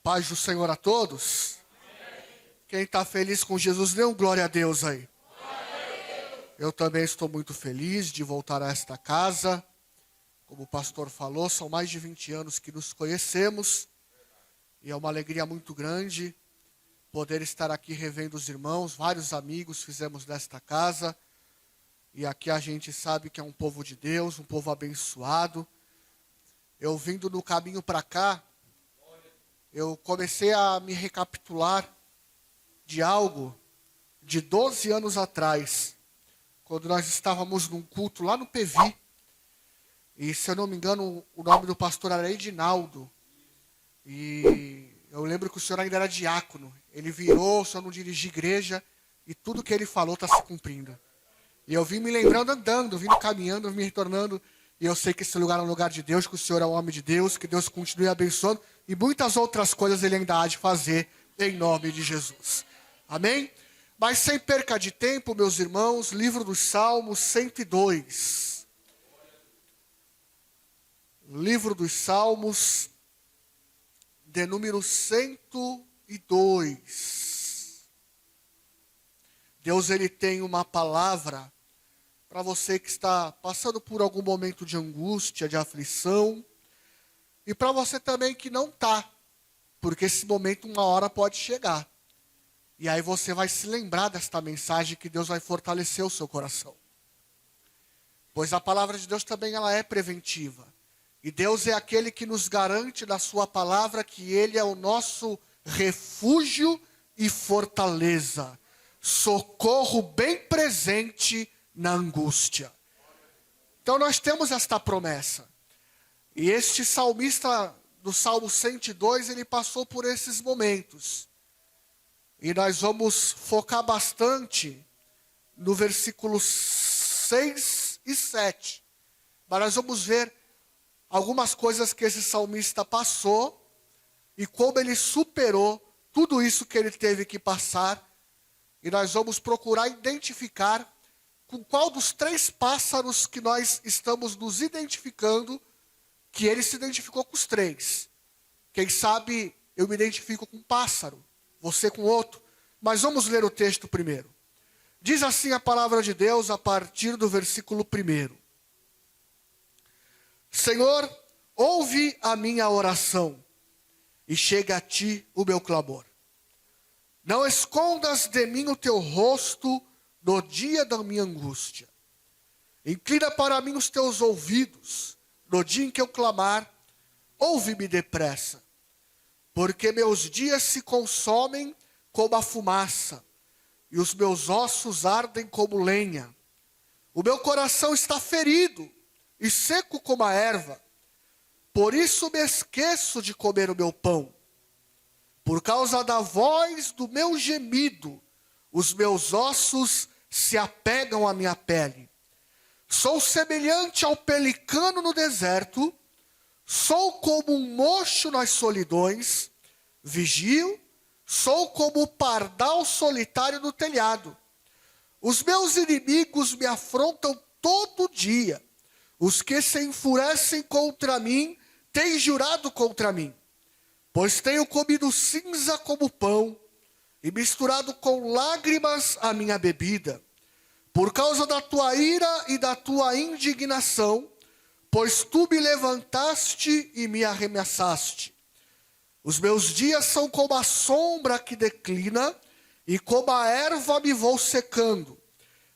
Paz do Senhor a todos. Quem está feliz com Jesus, dê um glória a Deus aí. Eu também estou muito feliz de voltar a esta casa. Como o pastor falou, são mais de 20 anos que nos conhecemos. E é uma alegria muito grande poder estar aqui revendo os irmãos. Vários amigos fizemos desta casa. E aqui a gente sabe que é um povo de Deus, um povo abençoado. Eu vindo no caminho para cá, eu comecei a me recapitular de algo de 12 anos atrás, quando nós estávamos num culto lá no PV, e se eu não me engano, o nome do pastor era Edinaldo, e eu lembro que o senhor ainda era diácono. Ele virou, o senhor não dirigia igreja, e tudo que ele falou está se cumprindo. E eu vim me lembrando andando, vindo caminhando, me retornando, e eu sei que esse lugar é um lugar de Deus, que o senhor é um homem de Deus, que Deus continue abençoando, e muitas outras coisas ele ainda há de fazer, em nome de Jesus. Amém? Mas sem perca de tempo, meus irmãos, livro dos Salmos 102. Livro dos Salmos, de número 102. Deus, ele tem uma palavra para você que está passando por algum momento de angústia, de aflição, e para você também que não está, porque esse momento uma hora pode chegar. E aí você vai se lembrar desta mensagem que Deus vai fortalecer o seu coração. Pois a palavra de Deus também ela é preventiva. E Deus é aquele que nos garante na sua palavra que Ele é o nosso refúgio e fortaleza. Socorro bem presente na angústia. Então nós temos esta promessa. E este salmista do Salmo 102, ele passou por esses momentos. E nós vamos focar bastante no versículos 6 e 7. Mas nós vamos ver algumas coisas que esse salmista passou e como ele superou tudo isso que ele teve que passar. E nós vamos procurar identificar com qual dos 3 pássaros que nós estamos nos identificando, que ele se identificou com os 3. Quem sabe eu me identifico com um pássaro, você com outro. Mas vamos ler o texto primeiro. Diz assim a palavra de Deus a partir do versículo 1. Senhor, ouve a minha oração e chega a ti o meu clamor. Não escondas de mim o teu rosto no dia da minha angústia. Inclina para mim os teus ouvidos no dia em que eu clamar. Ouve-me depressa, porque meus dias se consomem como a fumaça, e os meus ossos ardem como lenha. O meu coração está ferido e seco como a erva, por isso me esqueço de comer o meu pão. Por causa da voz do meu gemido, os meus ossos se apegam à minha pele. Sou semelhante ao pelicano no deserto, sou como um mocho nas solidões, vigio, sou como o pardal solitário no telhado. Os meus inimigos me afrontam todo dia. Os que se enfurecem contra mim têm jurado contra mim. Pois tenho comido cinza como pão e misturado com lágrimas a minha bebida. Por causa da tua ira e da tua indignação, pois tu me levantaste e me arremessaste. Os meus dias são como a sombra que declina, e como a erva me vou secando.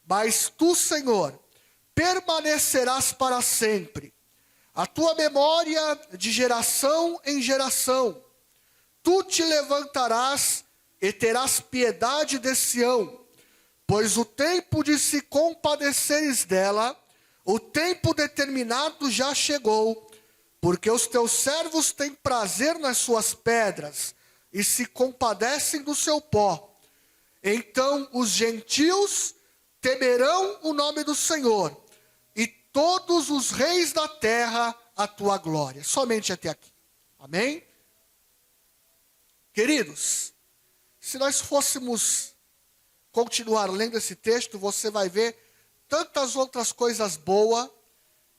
Mas tu, Senhor, permanecerás para sempre. A tua memória de geração em geração. Tu te levantarás e terás piedade de Sião. Pois o tempo de se compadeceres dela, o tempo determinado já chegou, porque os teus servos têm prazer nas suas pedras, e se compadecem do seu pó. Então os gentios temerão o nome do Senhor, e todos os reis da terra a tua glória. Somente até aqui. Amém? Queridos, se nós fôssemos continuar lendo esse texto, você vai ver tantas outras coisas boas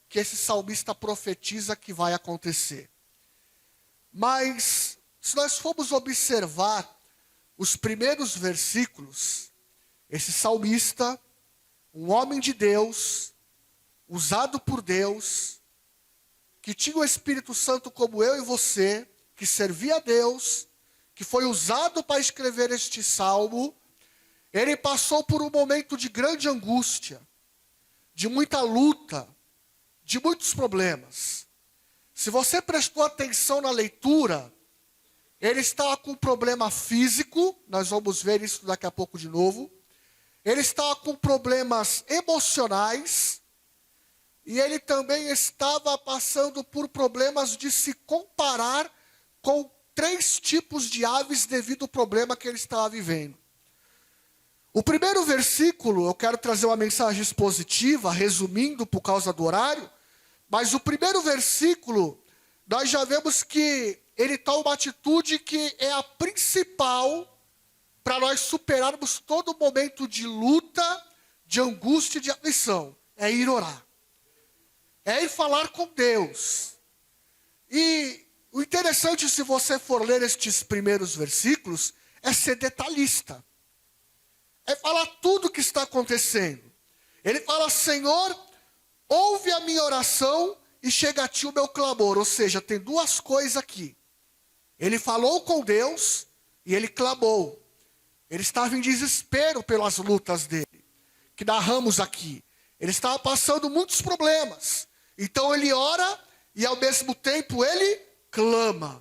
que esse salmista profetiza que vai acontecer. Mas Se nós formos observar os primeiros versículos, esse salmista, um homem de Deus, usado por Deus, que tinha o Espírito Santo como eu e você, que servia a Deus, que foi usado para escrever este salmo, ele passou por um momento de grande angústia, de muita luta, de muitos problemas. Se você prestou atenção na leitura, ele estava com um problema físico, nós vamos ver isso daqui a pouco de novo. Ele estava com problemas emocionais, e ele também estava passando por problemas de se comparar com 3 tipos de aves devido ao problema que ele estava vivendo. O primeiro versículo, eu quero trazer uma mensagem expositiva, resumindo por causa do horário, mas o primeiro versículo, nós já vemos que ele toma uma atitude que é a principal para nós superarmos todo momento de luta, de angústia e de aflição. É ir orar. É ir falar com Deus. E o interessante, se você for ler estes primeiros versículos, é ser detalhista. É falar tudo o que está acontecendo. Ele fala: Senhor, ouve a minha oração e chega a ti o meu clamor. Ou seja, tem 2 coisas aqui. Ele falou com Deus e ele clamou. Ele estava em desespero pelas lutas dele, que narramos aqui. Ele estava passando muitos problemas. Então ele ora e ao mesmo tempo ele clama.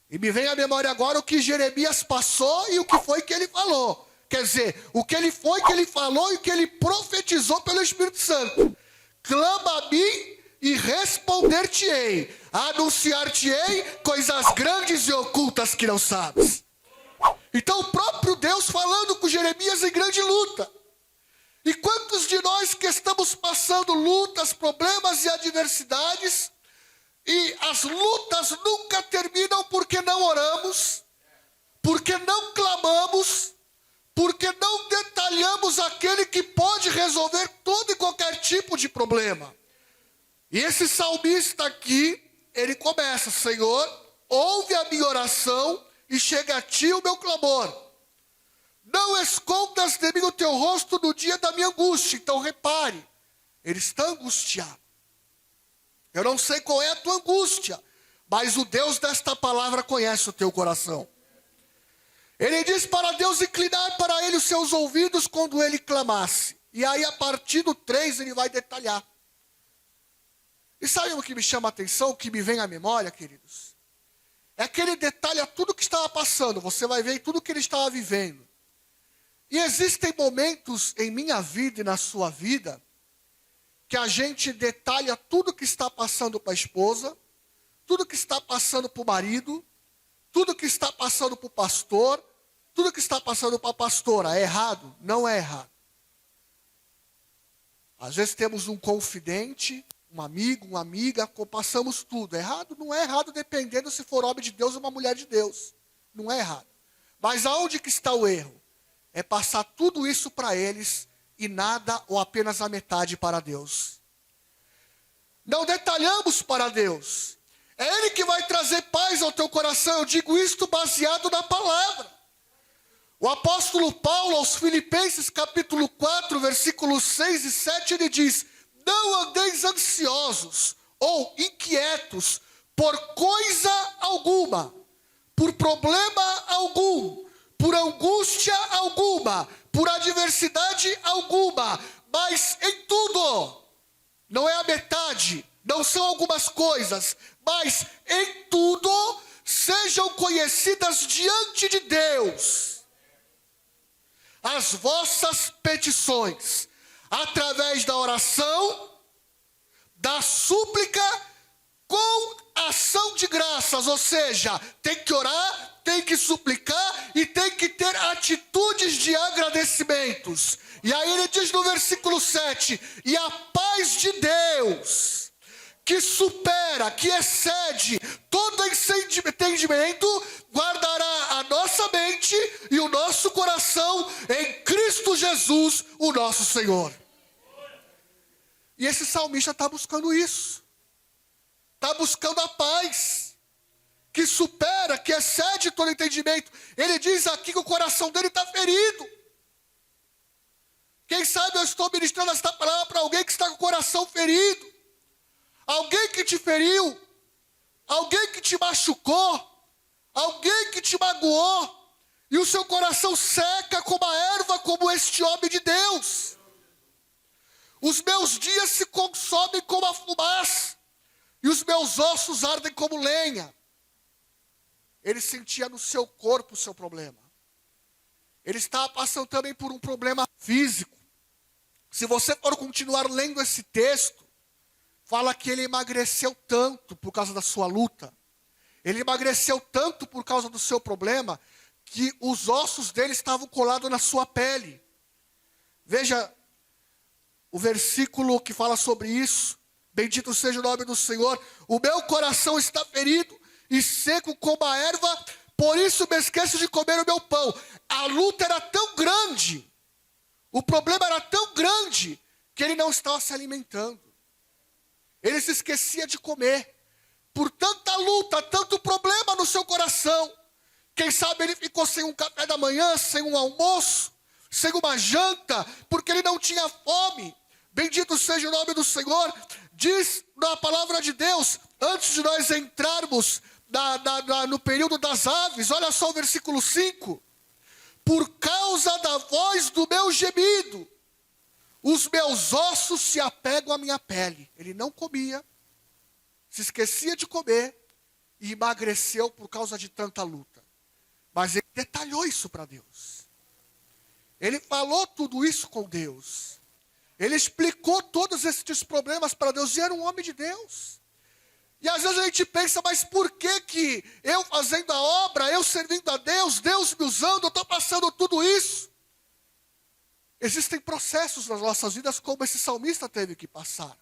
E me vem à memória agora o que Jeremias passou e o que foi que ele falou. Quer dizer, o que ele foi que ele falou e o que ele profetizou pelo Espírito Santo. Clama a mim e responder-te-ei. Anunciar-te-ei coisas grandes e ocultas que não sabes. Então o próprio Deus falando com Jeremias em grande luta. E quantos de nós que estamos passando lutas, problemas e adversidades, e as lutas nunca terminam porque não oramos, porque não clamamos, porque não detalhamos aquele que pode resolver todo e qualquer tipo de problema. E esse salmista aqui, ele começa: Senhor, ouve a minha oração e chega a ti o meu clamor. Não escondas de mim o teu rosto no dia da minha angústia. Então repare, ele está angustiado. Eu não sei qual é a tua angústia, mas o Deus desta palavra conhece o teu coração. Ele diz para Deus inclinar para ele os seus ouvidos quando ele clamasse. E aí a partir do 3 ele vai detalhar. E sabe o que me chama a atenção, o que me vem à memória, queridos? É que ele detalha tudo o que estava passando. Você vai ver tudo o que ele estava vivendo. E existem momentos em minha vida e na sua vida que a gente detalha tudo que está passando para a esposa, tudo que está passando para o marido, tudo que está passando para o pastor, tudo que está passando para a pastora. É errado? Não é errado. Às vezes temos um confidente, um amigo, uma amiga, passamos tudo. É errado? Não é errado, dependendo se for homem de Deus ou uma mulher de Deus. Não é errado. Mas aonde que está o erro? É passar tudo isso para eles e nada ou apenas a metade para Deus. Não detalhamos para Deus. É Ele que vai trazer paz ao teu coração. Eu digo isto baseado na palavra. O apóstolo Paulo aos Filipenses capítulo 4, versículos 6 e 7, ele diz: não andeis ansiosos ou inquietos por coisa alguma, por problema algum, por angústia alguma, por adversidade alguma, mas em tudo, não é a metade, não são algumas coisas, mas em tudo sejam conhecidas diante de Deus as vossas petições, através da oração, da súplica, com ação de graças. Ou seja, tem que orar, tem que suplicar e tem que ter atitudes de agradecimentos. E aí ele diz no versículo 7, e a paz de Deus, que supera, que excede todo entendimento, guardará a nossa mente e o nosso coração em Cristo Jesus, o nosso Senhor. E esse salmista está buscando isso. Está buscando a paz que supera, que excede todo entendimento. Ele diz aqui que o coração dele está ferido. Quem sabe eu estou ministrando esta palavra para alguém que está com o coração ferido. Alguém que te feriu. Alguém que te machucou. Alguém que te magoou. E o seu coração seca como a erva, como este homem de Deus. Os meus dias se consomem como a fumaça. E os meus ossos ardem como lenha. Ele sentia no seu corpo o seu problema. Ele estava passando também por um problema físico. Se você for continuar lendo esse texto, fala que ele emagreceu tanto por causa da sua luta. Ele emagreceu tanto por causa do seu problema, que os ossos dele estavam colados na sua pele. Veja o versículo que fala sobre isso. Bendito seja o nome do Senhor. O meu coração está ferido e seco como a erva, por isso me esqueço de comer o meu pão. A luta era tão grande, o problema era tão grande, que ele não estava se alimentando. Ele se esquecia de comer. Por tanta luta, tanto problema no seu coração. Quem sabe ele ficou sem um café da manhã, sem um almoço, sem uma janta, porque ele não tinha fome. Bendito seja o nome do Senhor. Diz na palavra de Deus, antes de nós entrarmos no período das aves, olha só o versículo 5. Por causa da voz do meu gemido, os meus ossos se apegam à minha pele. Ele não comia, se esquecia de comer e emagreceu por causa de tanta luta. Mas ele detalhou isso para Deus. Ele falou tudo isso com Deus. Ele explicou todos esses problemas para Deus e era um homem de Deus. E às vezes a gente pensa, mas por que eu fazendo a obra, eu servindo a Deus, Deus me usando, eu estou passando tudo isso? Existem processos nas nossas vidas como esse salmista teve que passar.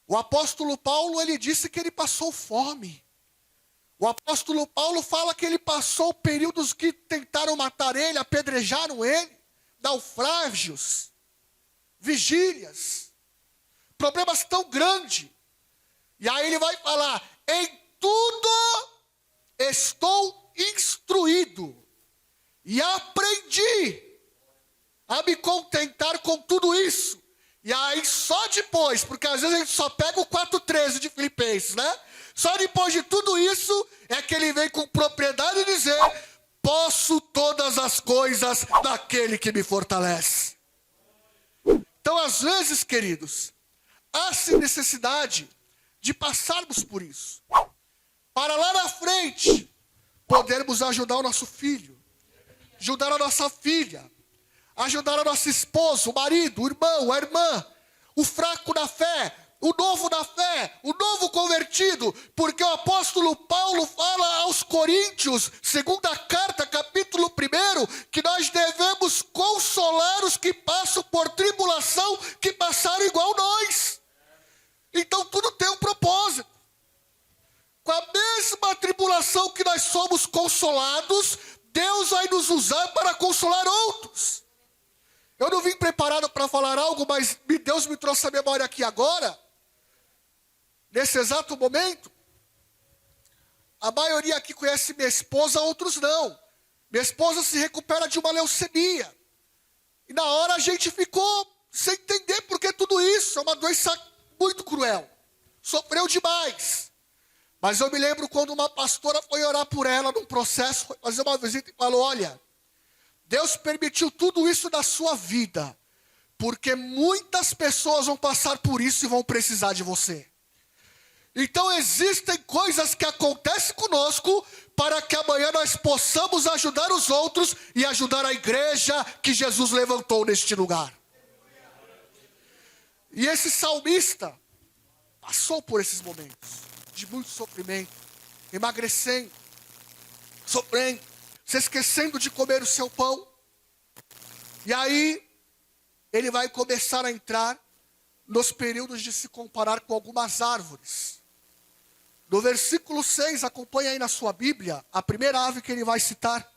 O apóstolo Paulo, ele disse que ele passou fome. O apóstolo Paulo fala que ele passou períodos que tentaram matar ele, apedrejaram ele, naufrágios, vigílias, problemas tão grandes. E aí ele vai falar, em tudo estou instruído e aprendi a me contentar com tudo isso. E aí só depois, porque às vezes a gente só pega o 4:13 de Filipenses, né? Só depois de tudo isso é que ele vem com propriedade dizer, posso todas as coisas daquele que me fortalece. Então, às vezes, queridos, há-se necessidade de passarmos por isso. Para lá na frente, podermos ajudar o nosso filho, ajudar a nossa filha, ajudar a nossa esposa, o marido, o irmão, a irmã, o fraco na fé, o novo na fé, o novo convertido, porque o apóstolo Paulo fala aos Coríntios, segunda carta, capítulo 1, que nós devemos consolar os que passam por tribulação, que passaram igual nós. Então tudo tem um propósito. Com a mesma tribulação que nós somos consolados, Deus vai nos usar para consolar outros. Eu não vim preparado para falar algo, mas Deus me trouxe a memória aqui agora. Nesse exato momento, a maioria aqui conhece minha esposa, outros não. Minha esposa se recupera de uma leucemia. E na hora a gente ficou sem entender por que tudo isso. É uma doença muito cruel. Sofreu demais. Mas eu me lembro quando uma pastora foi orar por ela num processo, foi fazer uma visita e falou, olha, Deus permitiu tudo isso na sua vida, porque muitas pessoas vão passar por isso e vão precisar de você. Então existem coisas que acontecem conosco para que amanhã nós possamos ajudar os outros e ajudar a igreja que Jesus levantou neste lugar. E esse salmista passou por esses momentos de muito sofrimento, emagrecendo, sofrendo, se esquecendo de comer o seu pão. E aí ele vai começar a entrar nos períodos de se comparar com algumas árvores. No versículo 6, acompanha aí na sua Bíblia, a primeira ave que ele vai citar.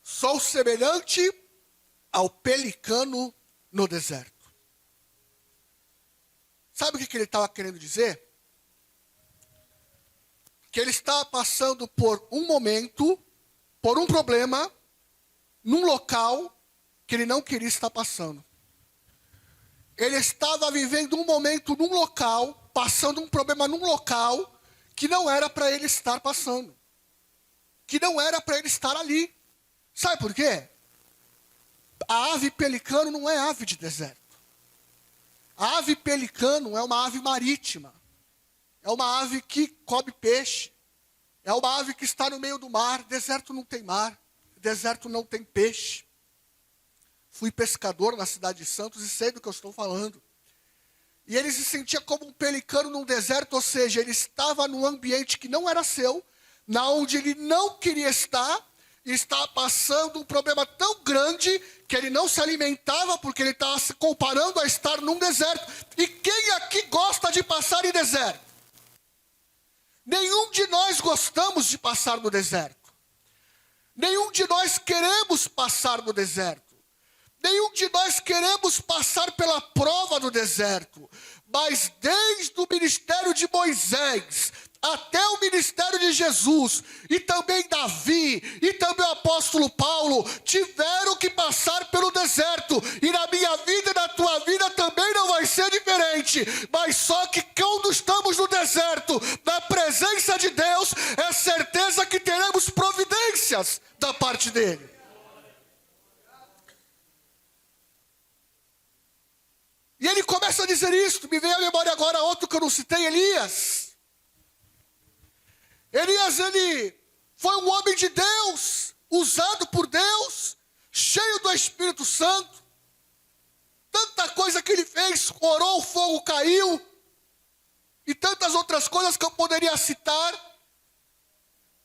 Sou semelhante ao pelicano no deserto. Sabe o que ele estava querendo dizer? Que ele estava passando por um momento, por um problema, num local que ele não queria estar passando. Ele estava vivendo um momento num local, passando um problema num local que não era para ele estar passando. Que não era para ele estar ali. Sabe por quê? A ave pelicano não é ave de deserto. A ave pelicano é uma ave marítima. É uma ave que come peixe. É uma ave que está no meio do mar. Deserto não tem mar. Deserto não tem peixe. Fui pescador na cidade de Santos e sei do que eu estou falando. E ele se sentia como um pelicano num deserto, ou seja, ele estava num ambiente que não era seu, na onde ele não queria estar, e estava passando um problema tão grande que ele não se alimentava porque ele estava se comparando a estar num deserto. E quem aqui gosta de passar em deserto? Nenhum de nós gostamos de passar no deserto. Nenhum de nós queremos passar no deserto. Nenhum de nós queremos passar pela prova do deserto. Mas desde o ministério de Moisés até o ministério de Jesus, e também Davi, e também o apóstolo Paulo, tiveram que passar pelo deserto. E na minha vida e na tua vida também não vai ser diferente. Mas só que quando estamos no deserto, na presença de Deus, é certeza que teremos providências da parte dele. E ele começa a dizer isso. Me veio à memória agora outro que eu não citei, Elias. Elias, ele foi um homem de Deus, usado por Deus, cheio do Espírito Santo. Tanta coisa que ele fez, orou, o fogo caiu. E tantas outras coisas que eu poderia citar.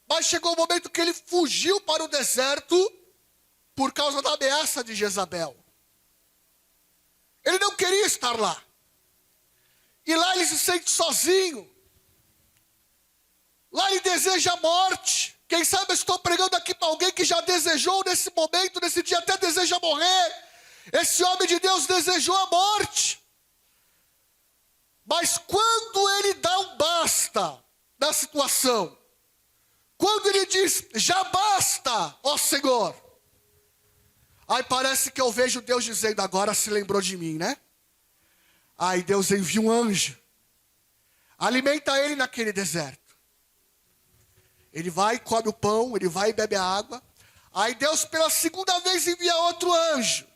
Mas chegou o momento que ele fugiu para o deserto por causa da ameaça de Jezabel. Ele não queria estar lá. E lá ele se sente sozinho. Lá ele deseja a morte. Quem sabe eu estou pregando aqui para alguém que já desejou nesse momento, nesse dia, até deseja morrer. Esse homem de Deus desejou a morte. Mas quando ele dá um basta na situação, quando ele diz, já basta, ó Senhor, aí parece que eu vejo Deus dizendo, agora se lembrou de mim, né? Aí Deus envia um anjo, alimenta ele naquele deserto. Ele vai e come o pão, ele vai e bebe a água. Aí Deus pela segunda vez envia outro anjo.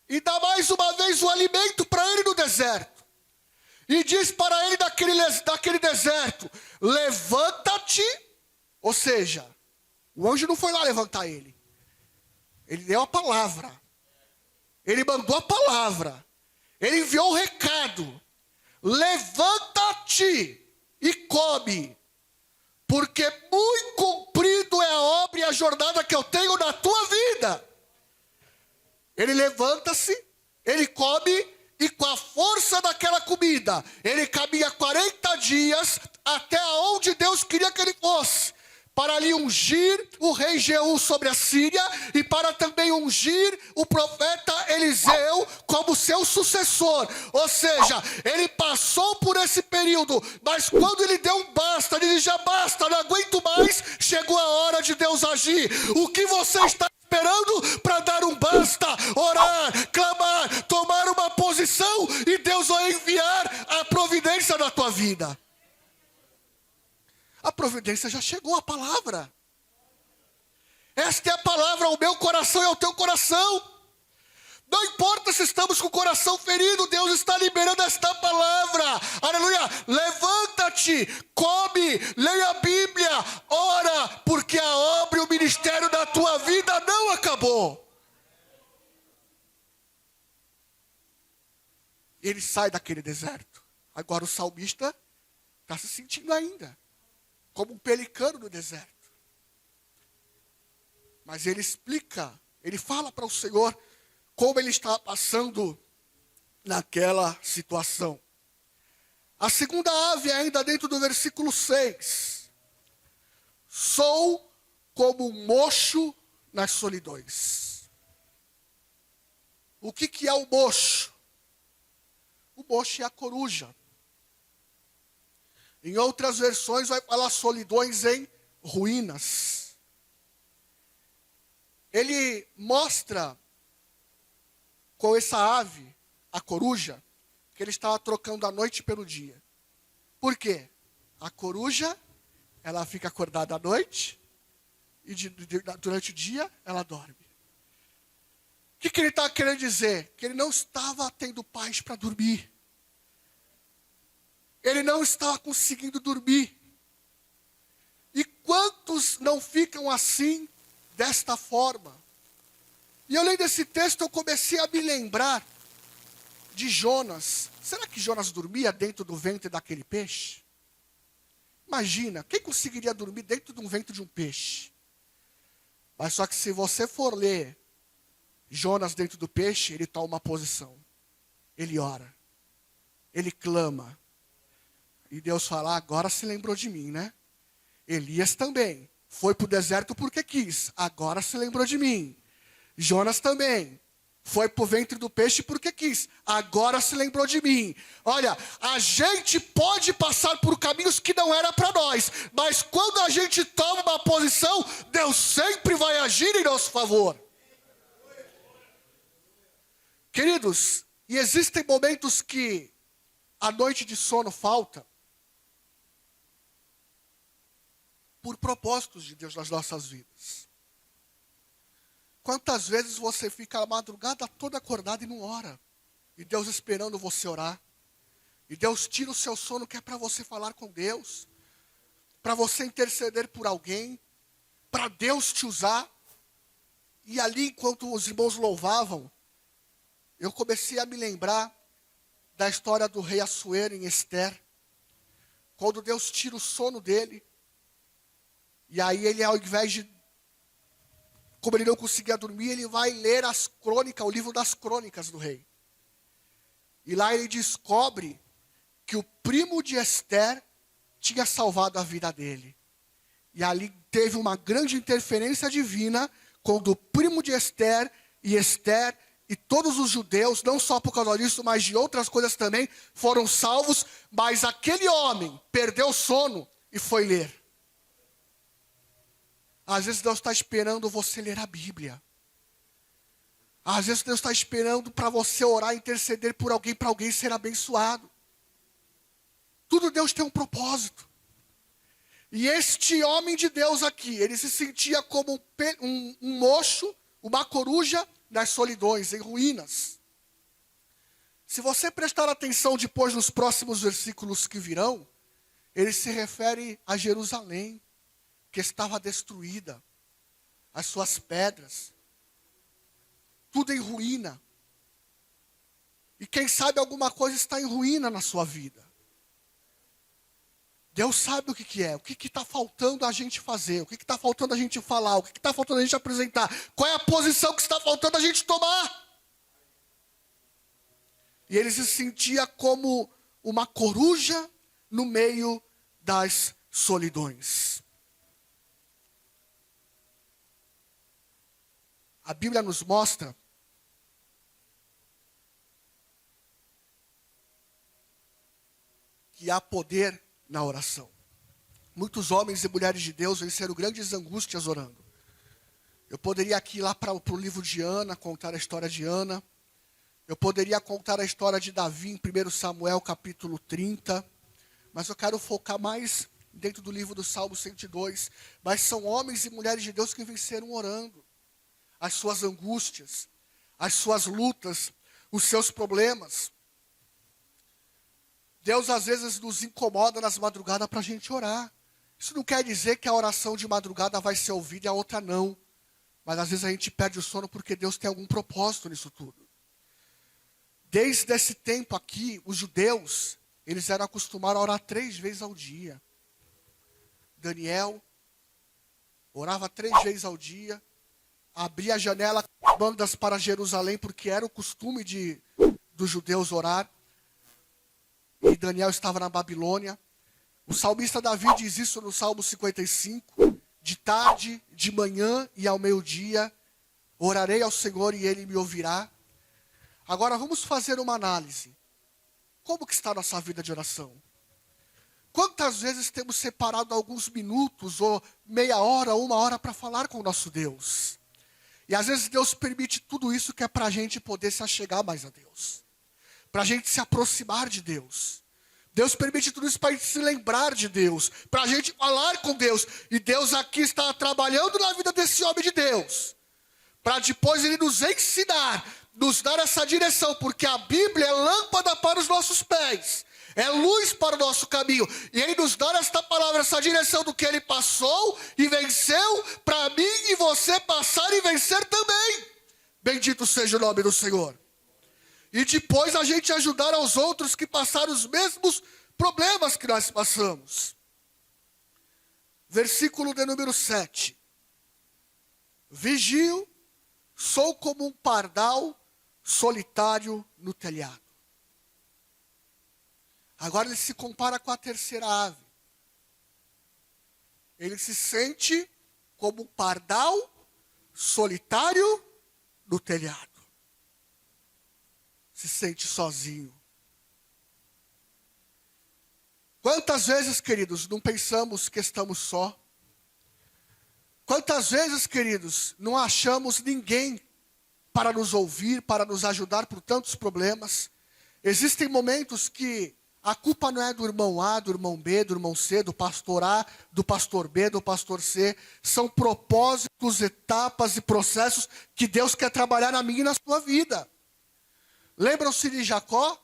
E dá mais uma vez o alimento para ele no deserto. E diz para ele daquele deserto, levanta-te. Ou seja, o anjo não foi lá levantar ele. Ele deu a palavra. Ele mandou a palavra. Ele enviou o recado. Levanta-te e come. Porque muito comprido é a obra e a jornada que eu tenho na tua vida. Ele levanta-se, ele come e com a força daquela comida, ele caminha 40 dias até onde Deus queria que ele fosse. Para ali ungir o rei Jeú sobre a Síria e para também ungir o profeta Eliseu como seu sucessor. Ou seja, ele passou por esse período, mas quando ele deu um basta, ele disse, já basta, não aguento mais, chegou a hora de Deus agir. O que você está esperando para dar um basta, orar, clamar, tomar uma posição e Deus vai enviar a providência na tua vida? A providência já chegou, a palavra. Esta é a palavra, o meu coração é o teu coração. Não importa se estamos com o coração ferido, Deus está liberando esta palavra. Aleluia, levanta-te, come, leia a Bíblia, ora, porque a obra e o ministério da tua vida não acabou. Ele sai daquele deserto. Agora o salmista está se sentindo ainda como um pelicano no deserto. Mas ele explica, ele fala para o Senhor como ele está passando naquela situação. A segunda ave, ainda dentro do versículo 6. Sou como um mocho nas solidões. O que é o mocho? o mocho e a coruja. Em outras versões vai falar solidões em ruínas. Ele mostra com essa ave, a coruja, que ele estava trocando a noite pelo dia. Por quê? A coruja, ela fica acordada à noite e durante o dia ela dorme. O que ele está querendo dizer? Que ele não estava tendo paz para dormir. Ele não estava conseguindo dormir. E quantos não ficam assim, desta forma? E eu lendo esse texto, eu comecei a me lembrar de Jonas. Será que Jonas dormia dentro do ventre daquele peixe? Imagina, quem conseguiria dormir dentro de um ventre de um peixe? Mas só que se você for ler Jonas dentro do peixe, ele toma uma posição. Ele ora. Ele clama. E Deus fala, agora se lembrou de mim, né? Elias também. Foi para o deserto porque quis. Agora se lembrou de mim. Jonas também. Foi para o ventre do peixe porque quis. Agora se lembrou de mim. Olha, a gente pode passar por caminhos que não era para nós. Mas quando a gente toma uma posição, Deus sempre vai agir em nosso favor. Queridos, e existem momentos que a noite de sono falta por propósitos de Deus nas nossas vidas. Quantas vezes você fica a madrugada toda acordado e não ora? E Deus esperando você orar. E Deus tira o seu sono que é para você falar com Deus. Para você interceder por alguém. Para Deus te usar. E ali, enquanto os irmãos louvavam, eu comecei a me lembrar da história do rei Assuero em Esther. Quando Deus tira o sono dele. E aí ele, ao invés de, como ele não conseguia dormir, ele vai ler as crônicas, o livro das crônicas do rei. E lá ele descobre que o primo de Esther tinha salvado a vida dele. E ali teve uma grande interferência divina, quando o primo de Esther e todos os judeus, não só por causa disso, mas de outras coisas também, foram salvos, mas aquele homem perdeu o sono e foi ler. Às vezes Deus está esperando você ler a Bíblia. Às vezes Deus está esperando para você orar, interceder por alguém, para alguém ser abençoado. Tudo Deus tem um propósito. E este homem de Deus aqui, ele se sentia como um mocho, uma coruja nas solidões, em ruínas. Se você prestar atenção depois nos próximos versículos que virão, ele se refere a Jerusalém, que estava destruída, as suas pedras, tudo em ruína. E quem sabe alguma coisa está em ruína na sua vida. Deus sabe o que é, o que está faltando a gente fazer, o que está faltando a gente falar, o que está faltando a gente apresentar, qual é a posição que está faltando a gente tomar. E ele se sentia como uma coruja no meio das solidões. A Bíblia nos mostra que há poder na oração. Muitos homens e mulheres de Deus venceram grandes angústias orando. Eu poderia aqui ir lá para o livro de Ana, contar a história de Ana. Eu poderia contar a história de Davi em 1 Samuel capítulo 30. Mas eu quero focar mais dentro do livro do Salmo 102. Mas são homens e mulheres de Deus que venceram orando. As suas angústias, as suas lutas, os seus problemas. Deus às vezes nos incomoda nas madrugadas para a gente orar. Isso não quer dizer que a oração de madrugada vai ser ouvida e a outra não. Mas às vezes a gente perde o sono porque Deus tem algum propósito nisso tudo. Desde esse tempo aqui, os judeus, eles eram acostumados a orar 3 vezes ao dia. Daniel orava 3 vezes ao dia. Abria a janela com bandas para Jerusalém, porque era o costume dos judeus orar. E Daniel estava na Babilônia. O salmista Davi diz isso no Salmo 55. De tarde, de manhã e ao meio-dia, orarei ao Senhor e Ele me ouvirá. Agora vamos fazer uma análise. como que está a nossa vida de oração? Quantas vezes temos separado alguns minutos, ou meia hora, 1 hora, para falar com o nosso Deus? E às vezes Deus permite tudo isso que é para a gente poder se achegar mais a Deus. Para a gente se aproximar de Deus. Deus permite tudo isso para a gente se lembrar de Deus. Para a gente falar com Deus. E Deus aqui está trabalhando na vida desse homem de Deus. Para depois Ele nos ensinar, nos dar essa direção. Porque a Bíblia é lâmpada para os nossos pés. É luz para o nosso caminho. E Ele nos dá esta palavra, essa direção do que Ele passou e venceu, para mim e você passar e vencer também. Bendito seja o nome do Senhor. E depois a gente ajudar aos outros que passaram os mesmos problemas que nós passamos. Versículo de número 7. Vigio, sou como um pardal solitário no telhado. Agora ele se compara com a terceira ave. Ele se sente como um pardal solitário no telhado. Se sente sozinho. Quantas vezes, queridos, não pensamos que estamos só? Quantas vezes, queridos, não achamos ninguém para nos ouvir, para nos ajudar por tantos problemas? Existem momentos que a culpa não é do irmão A, do irmão B, do irmão C, do pastor A, do pastor B, do pastor C. São propósitos, etapas e processos que Deus quer trabalhar na minha e na sua vida. Lembram-se de Jacó?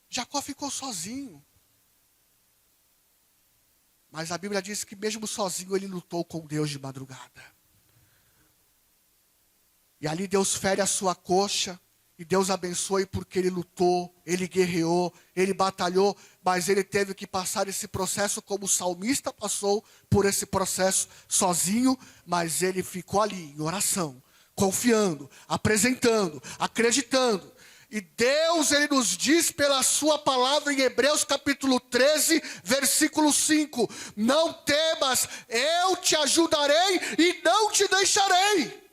Jacó ficou sozinho. Mas a Bíblia diz que mesmo sozinho ele lutou com Deus de madrugada. E ali Deus fere a sua coxa. E Deus abençoe porque ele lutou, ele guerreou, ele batalhou, mas ele teve que passar esse processo como o salmista passou por esse processo sozinho, mas ele ficou ali em oração, confiando, apresentando, acreditando. E Deus, ele nos diz pela sua palavra em Hebreus capítulo 13, versículo 5. Não temas, eu te ajudarei e não te deixarei.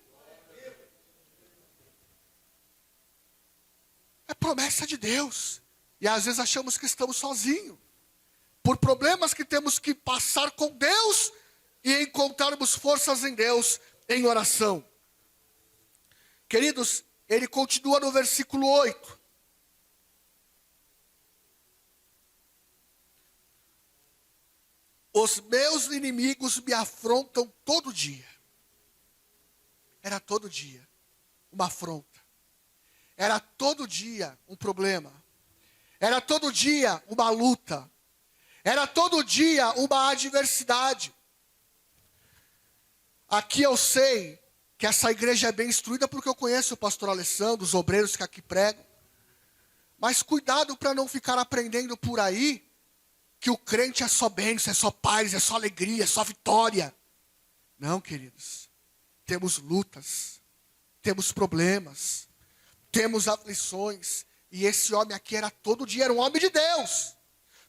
É promessa de Deus. E às vezes achamos que estamos sozinhos. Por problemas que temos que passar com Deus e encontrarmos forças em Deus em oração. Queridos, ele continua no versículo 8. Os meus inimigos me afrontam todo dia. Era todo dia uma afronta. Era todo dia um problema. Era todo dia uma luta. Era todo dia uma adversidade. Aqui eu sei que essa igreja é bem instruída porque eu conheço o pastor Alessandro, os obreiros que aqui pregam. Mas cuidado para não ficar aprendendo por aí que o crente é só bênção, é só paz, é só alegria, é só vitória. Não, queridos. Temos lutas, temos problemas, temos aflições. E esse homem aqui era todo dia, era um homem de Deus.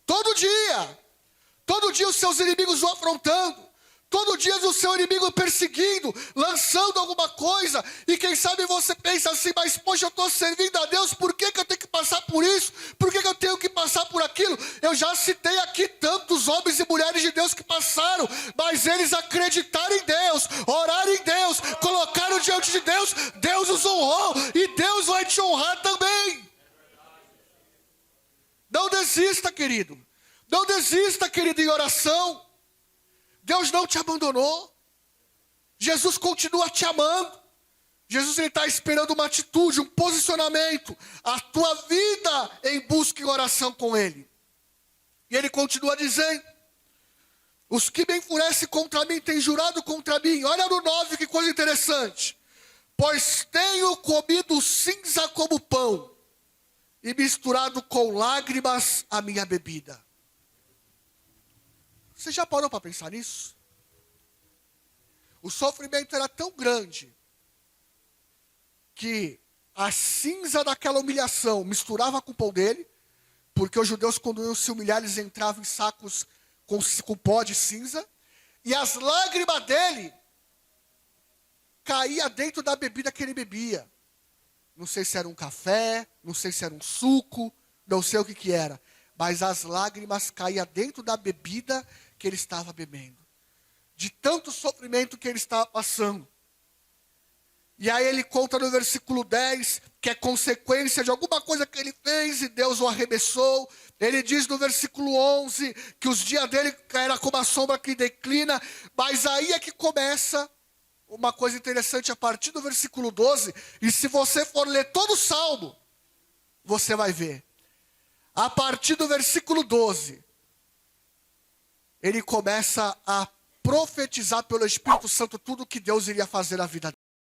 Todo dia os seus inimigos o afrontando. Todo dia o seu inimigo perseguindo, lançando alguma coisa. E quem sabe você pensa assim, mas poxa, eu estou servindo a Deus, por que eu tenho que passar por isso? Por que eu tenho que passar por aquilo? Eu já citei aqui tantos homens e mulheres de Deus que passaram, mas eles acreditaram em Deus, oraram em Deus, colocaram diante de Deus, Deus os honrou e Deus vai te honrar também. Não desista, querido. Não desista, querido, em oração. Deus não te abandonou. Jesus continua te amando. Jesus está esperando uma atitude, um posicionamento. A tua vida em busca e oração com Ele. E Ele continua dizendo. Os que me enfurecem contra mim têm jurado contra mim. Olha no 9, que coisa interessante. Pois tenho comido cinza como pão. E misturado com lágrimas a minha bebida. Você já parou para pensar nisso? O sofrimento era tão grande que a cinza daquela humilhação misturava com o pão dele, porque os judeus, quando iam se humilhar, eles entravam em sacos com pó de cinza, e as lágrimas dele caíam dentro da bebida que ele bebia. Não sei se era um café, não sei se era um suco, não sei o que era. Mas as lágrimas caíam dentro da bebida que ele estava bebendo. De tanto sofrimento que ele estava passando. E aí ele conta no versículo 10, que é consequência de alguma coisa que ele fez e Deus o arremessou. Ele diz no versículo 11, que os dias dele era como a sombra que declina. Mas aí é que começa uma coisa interessante a partir do versículo 12. E se você for ler todo o Salmo, você vai ver. A partir do versículo 12, ele começa a profetizar pelo Espírito Santo tudo o que Deus iria fazer na vida